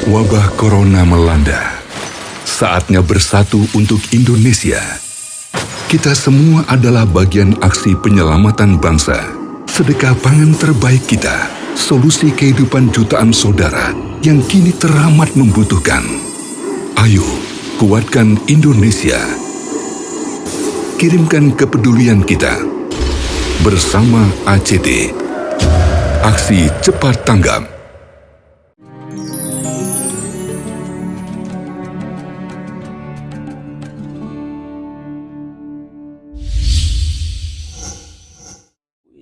Wabah Corona melanda. Saatnya bersatu untuk Indonesia. Kita semua adalah bagian aksi penyelamatan bangsa. Sedekah pangan terbaik kita, solusi kehidupan jutaan saudara yang kini teramat membutuhkan. Ayo, kuatkan Indonesia. Kirimkan kepedulian kita. Bersama ACT. Aksi cepat tanggap.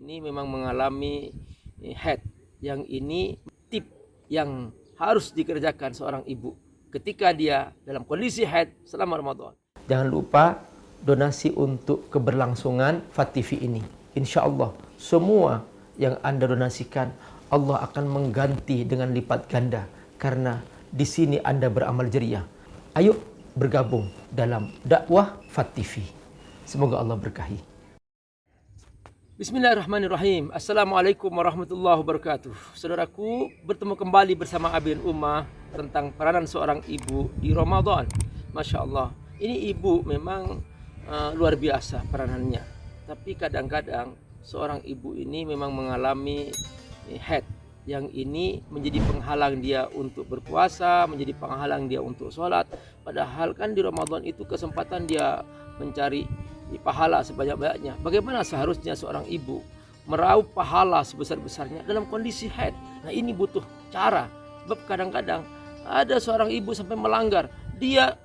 Ini memang mengalami head. Yang ini tip yang harus dikerjakan seorang ibu ketika dia dalam kondisi head selama Ramadan. Jangan lupa donasi untuk keberlangsungan FAT-TV ini. Insya Allah semua yang Anda donasikan Allah akan mengganti dengan lipat ganda karena di sini Anda beramal jariah. Ayo bergabung dalam dakwah FAT-TV. Semoga Allah berkahi. Bismillahirrahmanirrahim. Assalamualaikum warahmatullahi wabarakatuh. Saudaraku, bertemu kembali bersama Abi dan Ummah tentang peranan seorang ibu di Ramadan. Masya Allah, ini ibu memang luar biasa peranannya. Tapi kadang-kadang seorang ibu ini memang mengalami head. Yang ini menjadi penghalang dia untuk berpuasa, menjadi penghalang dia untuk sholat. Padahal kan di Ramadan itu kesempatan dia mencari pahala sebanyak-banyaknya. Bagaimana seharusnya seorang ibu meraup pahala sebesar-besarnya dalam kondisi haid? Nah, ini butuh cara. Sebab kadang-kadang ada seorang ibu sampai melanggar. Dia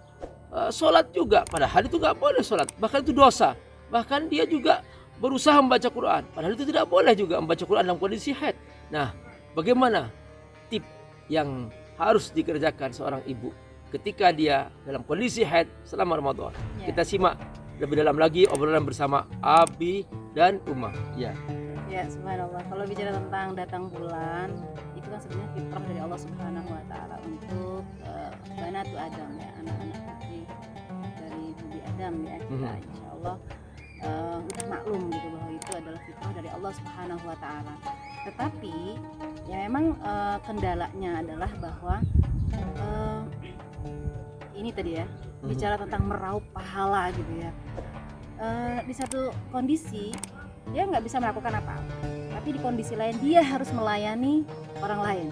sholat juga, padahal itu gak boleh sholat. Bahkan itu dosa. Bahkan dia juga berusaha membaca Quran. Padahal itu tidak boleh juga membaca Quran dalam kondisi haid. Nah, bagaimana tip yang harus dikerjakan seorang ibu ketika dia dalam kondisi haid selama Ramadan? Kita simak lebih dalam lagi obrolan bersama Abi dan Ummah. Ya, subhanallah. Kalau bicara tentang datang bulan, itu kan sebenarnya fitrah dari Allah Subhanahu wa taala untuk banatu Adam, ya, anak-anak putri dari Nabi Adam, ya. Kita insyaallah udah maklum gitu bahwa itu adalah fitrah dari Allah Subhanahu wa taala. Tetapi ya memang kendalanya adalah bahwa ini tadi ya, bicara tentang meraup pahala gitu ya. Di satu kondisi dia nggak bisa melakukan apa-apa, tapi di kondisi lain dia harus melayani orang lain.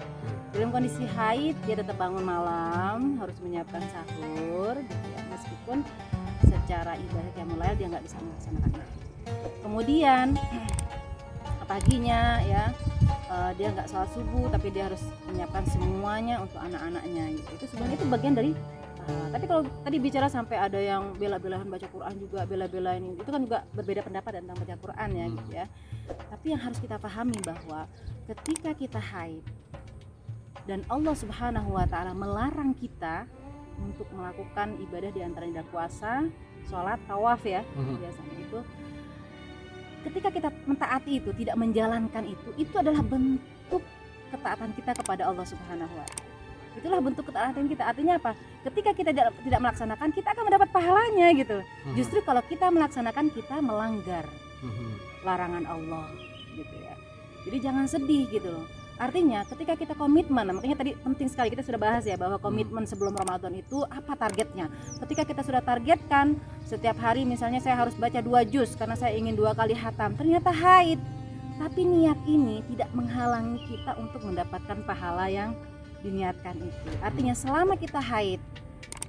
Dalam kondisi haid dia tetap bangun malam, harus menyiapkan sahur gitu ya, meskipun secara ibadah qiyamul lail dia nggak bisa melaksanakan itu. Kemudian paginya ya dia nggak sholat subuh, tapi dia harus menyiapkan semuanya untuk anak-anaknya gitu. Itu sebenarnya itu bagian dari tapi kalau tadi bicara sampai ada yang bela-belahan baca Quran juga, bela-belain itu kan juga berbeda pendapat tentang baca Quran ya gitu ya. Tapi yang harus kita pahami bahwa ketika kita haid dan Allah Subhanahu wa taala melarang kita untuk melakukan ibadah di antaranya puasa, sholat, tawaf ya, biasanya itu. Ketika kita mentaati itu, tidak menjalankan itu adalah bentuk ketaatan kita kepada Allah Subhanahu wa taala. Itulah bentuk ketaatan kita. Artinya apa? Ketika kita tidak melaksanakan, kita akan mendapat pahalanya gitu. Justru kalau kita melaksanakan, kita melanggar larangan Allah gitu ya. Jadi jangan sedih gitu loh. Artinya ketika kita komitmen, makanya tadi penting sekali kita sudah bahas ya bahwa komitmen sebelum Ramadan itu apa targetnya. Ketika kita sudah targetkan setiap hari misalnya saya harus baca 2 juz karena saya ingin 2 kali khatam, ternyata haid. Tapi niat ini tidak menghalangi kita untuk mendapatkan pahala yang diniatkan itu. Artinya selama kita haid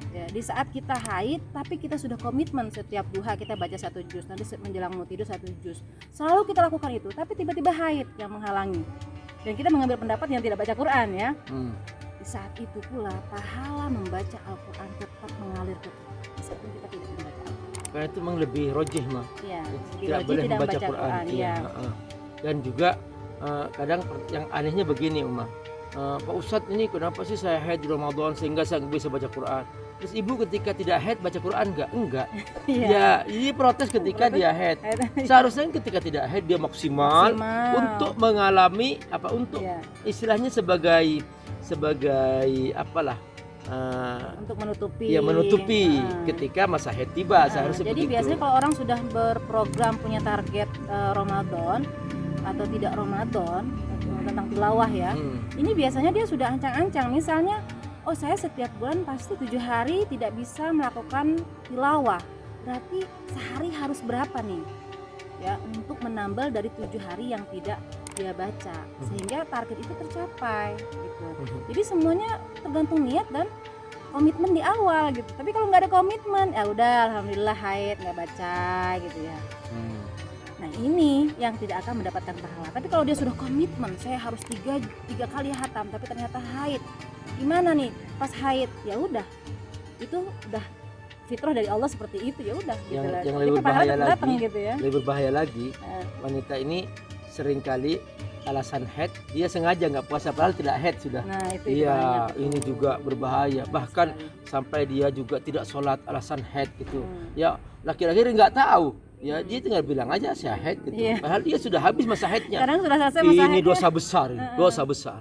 ya, di saat kita haid tapi kita sudah komitmen setiap duha kita baca 1 juz, nanti menjelang mau tidur 1 juz, selalu kita lakukan itu, tapi tiba-tiba haid yang menghalangi dan kita mengambil pendapat yang tidak baca Quran ya. Di saat itu pula pahala membaca Al-Quran tetap mengalir ke kita meskipun kita tidak membaca Al-Quran. Karena itu memang lebih rojih mah. Ya, tidak boleh membaca Quran. Ya. Dan juga kadang yang anehnya begini Ummah. Pak Ustadz, ini kenapa sih saya haid di Ramadan sehingga saya nggak bisa baca Quran? Terus ibu ketika tidak haid baca Quran enggak? Ya, ini protes ketika dia haid. Seharusnya ketika tidak haid dia maksimal untuk mengalami apa, untuk istilahnya sebagai apalah, untuk menutupi. Ya, menutupi ketika masa haid tiba, seharusnya jadi begitu. Biasanya kalau orang sudah berprogram punya target Ramadan atau tidak Ramadan tentang tilawah ya, ini biasanya dia sudah ancang-ancang. Misalnya oh saya setiap bulan pasti 7 hari tidak bisa melakukan tilawah, berarti sehari harus berapa nih ya untuk menambal dari 7 hari yang tidak dia baca, sehingga target itu tercapai gitu. Jadi semuanya tergantung niat dan komitmen di awal gitu. Tapi kalau nggak ada komitmen, ya udah alhamdulillah haid nggak baca gitu ya. Nah ini yang tidak akan mendapatkan pahala. Tapi kalau dia sudah komitmen, saya harus tiga kali hatam, tapi ternyata haid, gimana nih pas haid? Ya udah, itu udah fitrah dari Allah seperti itu, ya udah. Yang lebih berbahaya lagi, gitu ya. lebih berbahaya lagi, wanita ini seringkali alasan haid, dia sengaja nggak puasa padahal tidak haid sudah. Nah, itu iya, ini juga berbahaya. Bahkan sampai dia juga tidak sholat alasan haid gitu. Ya laki-laki nggak tahu. Ya dia tinggal bilang aja saya haid gitu. Padahal dia sudah habis masa haidnya. Sekarang sudah selesai masa haidnya. Ini dosa besar, dosa besar.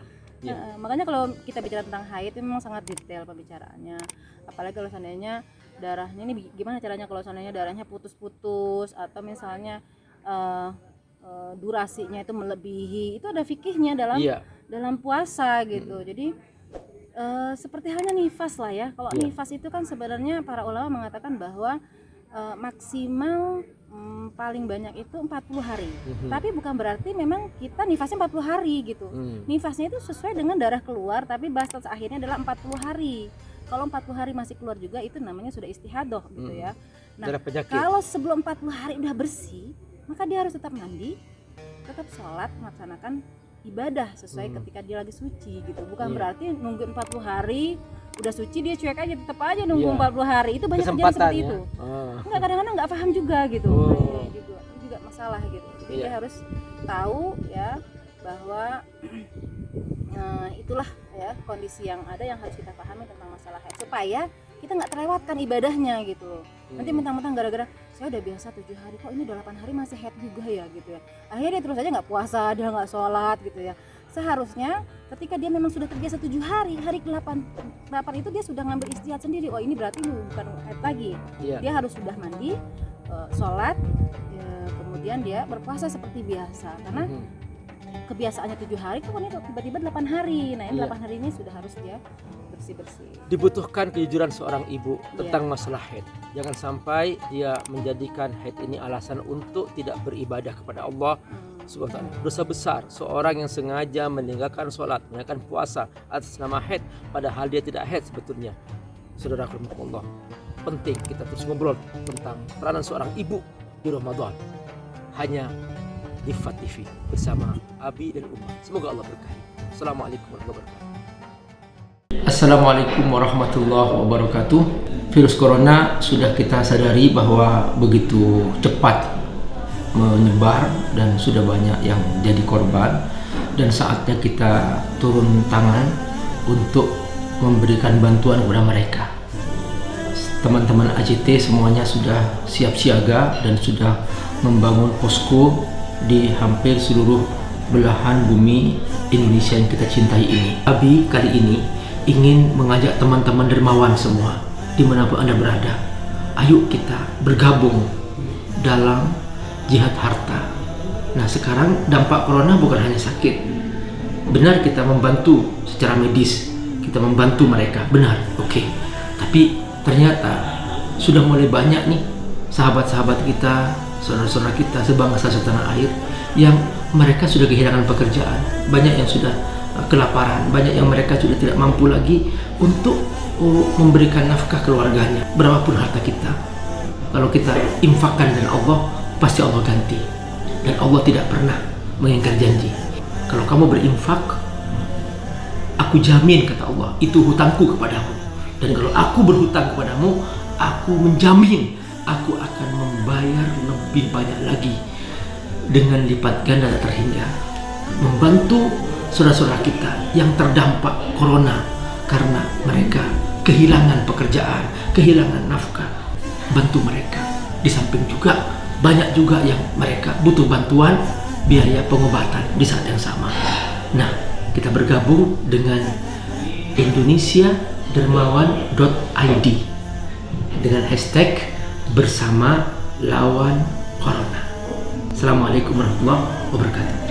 Makanya kalau kita bicara tentang haid itu memang sangat detail pembicaraannya. Apalagi kalau seandainya darahnya ini gimana caranya kalau seandainya darahnya putus-putus atau misalnya durasinya itu melebihi, itu ada fikihnya dalam puasa gitu. Jadi seperti halnya nifas lah ya. Kalau nifas itu kan sebenarnya para ulama mengatakan bahwa maksimal paling banyak itu 40 hari. Tapi bukan berarti memang kita nifasnya 40 hari gitu. Nifasnya itu sesuai dengan darah keluar, tapi batas akhirnya adalah 40 hari. Kalau 40 hari masih keluar juga, itu namanya sudah istihadah gitu ya. Nah, kalau sebelum 40 hari udah bersih, maka dia harus tetap mandi, tetap sholat, melaksanakan ibadah sesuai ketika dia lagi suci gitu. Bukan berarti nunggu 40 hari udah suci dia cuek aja, tetap aja nunggu 40 hari. Itu banyak kejadian seperti itu. Enggak, kadang-kadang nggak paham juga gitu. Nah, itu juga masalah gitu. Jadi dia harus tahu ya bahwa itulah ya kondisi yang ada yang harus kita pahami tentang masalah haid supaya kita nggak terlewatkan ibadahnya gitu. Nanti mentang-mentang gara-gara saya udah biasa 7 hari, kok ini udah 8 hari masih haid juga ya gitu ya. Akhirnya dia terus aja nggak puasa, dia nggak sholat gitu ya. Seharusnya ketika dia memang sudah terbiasa 7 hari, hari ke-8 itu dia sudah ngambil istihad sendiri. Oh ini berarti bukan haid lagi. Dia harus sudah mandi, sholat, kemudian dia berpuasa seperti biasa. Karena kebiasaannya 7 hari, kok ini tiba-tiba 8 hari. Nah ini 8 hari ini sudah harus dia bersih-bersih. Dibutuhkan kejujuran seorang ibu tentang masalah haid. Jangan sampai dia menjadikan haid ini alasan untuk tidak beribadah kepada Allah Subhanahu wa ta'ala. Dosa besar seorang yang sengaja meninggalkan sholat, meninggalkan puasa atas nama haid padahal dia tidak haid sebetulnya. Saudara Allah, penting kita terus ngobrol tentang peranan seorang ibu di Ramadan hanya di FAT TV bersama Abi dan Umma. Semoga Allah berkahi. Assalamualaikum warahmatullahi wabarakatuh. Assalamualaikum warahmatullahi wabarakatuh. Virus corona sudah kita sadari bahwa begitu cepat menyebar dan sudah banyak yang jadi korban, dan saatnya kita turun tangan untuk memberikan bantuan kepada mereka. Teman-teman ACT semuanya sudah siap siaga dan sudah membangun posko di hampir seluruh belahan bumi Indonesia yang kita cintai ini. Abi kali ini ingin mengajak teman-teman dermawan semua dimanapun Anda berada, ayo kita bergabung dalam jihad harta. Nah sekarang dampak corona bukan hanya sakit, benar kita membantu secara medis, kita membantu mereka, benar, oke. Tapi ternyata sudah mulai banyak nih sahabat-sahabat kita, saudara-saudara kita sebangsa setanah air yang mereka sudah kehilangan pekerjaan, banyak yang sudah kelaparan, banyak yang mereka sudah tidak mampu lagi untuk memberikan nafkah keluarganya. Berapapun harta kita, kalau kita infakkan dan Allah, pasti Allah ganti. Dan Allah tidak pernah mengingkar janji. Kalau kamu berinfak, aku jamin, kata Allah, itu hutangku kepadamu. Dan kalau aku berhutang kepadamu, aku menjamin aku akan membayar lebih banyak lagi dengan lipat ganda tak terhingga. Membantu saudara-saudara kita yang terdampak corona karena mereka kehilangan pekerjaan, kehilangan nafkah. Bantu mereka. Di samping juga banyak juga yang mereka butuh bantuan biaya pengobatan di saat yang sama. Nah, kita bergabung dengan indonesiadermawan.id dengan hashtag bersama lawan corona. Assalamualaikum warahmatullahi wabarakatuh.